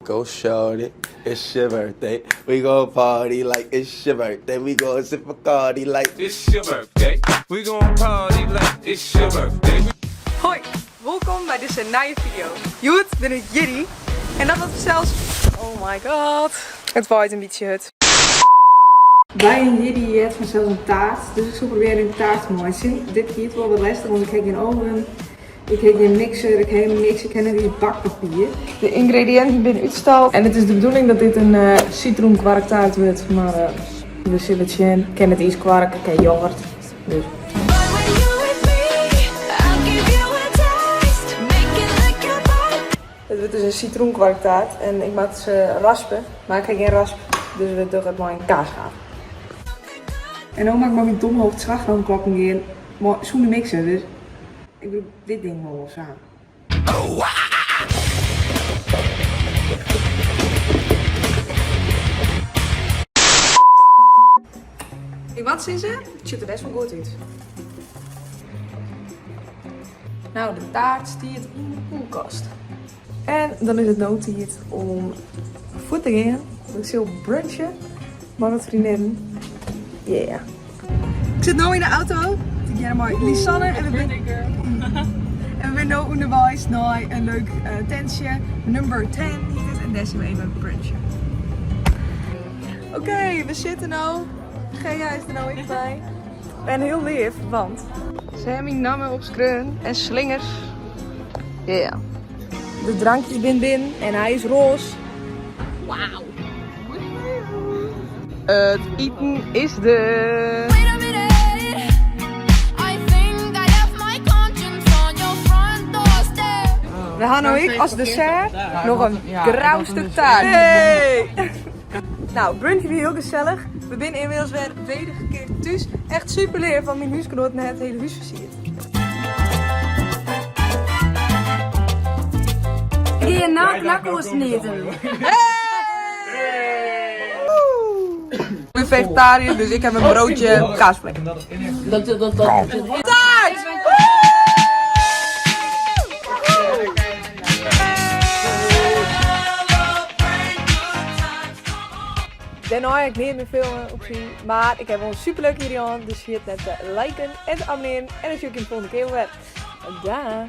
Go shorty, it's your birthday. We go party like it's your birthday. We go sip Bacardi like It's your birthday. We gon' party like it's your birthday. Hoi, welkom bij deze nieuwe video. Joet, ben ik Jiri. En dat was zelfs... Oh my god. Het waait een beetje het. Bij een Jiri heeft vanzelfs een taart, dus ik zal proberen een taart te maken. Dit hier wel wat lastig, want ik heb geen oven, ik heb geen mixer, ik heb niks, ik heb net iets bakpapier. De ingrediënten zijn uitgestald en het is de bedoeling dat dit een citroenkwarktaart wordt, maar we zullen het zien. Ik ken het iets kwark, ik ken yoghurt, dus... Het wordt dus een citroenkwarktaart en ik maak ze raspen, maar ik heb geen rasp, dus we doen het maar in kaas gaan. En dan maak ik maar mijn domme hoofd slagroomklokken in, maar zonder mixer, dus ik doe dit ding wel samen. Wat zien ze? Het ziet er best wel goed uit. Nou, de taart stiert in de koelkast. En dan is het noodtijd om voor te gaan. Ik zal brunchen met wat vriendinnen. Yeah. Ik zit nu in de auto. Ik ga maar Lisanne en we zijn nu onderwijs naar een leuk tentje. Nummer 10 hier en daar zijn we even brunchen. Oké, we zitten nu. Gea is er nou even bij. En heel lief, want ze hebben mijn namen op screen en slingers. Ja. Yeah. De drankjes binnen en hij is roze. Wauw. Het eten is de... We gaan nu ik als dessert nog een grauw stuk taart. Hey! Nou, brunchje weer heel gezellig. We zijn inmiddels weer wedergekeerd thuis. Echt super leer van mijn huisgenoot net het hele huis versierd. Ik ga nou knakkoos eten. Ik ben vegetariër, dus ik heb een broodje kaasvlek. Taart! Daarna heb ik niet meer filmen op zien, maar ik heb wel een superleuk video aan, dus vergeet net te liken en te abonneren en dan zie ik je de volgende keer weer. Daag!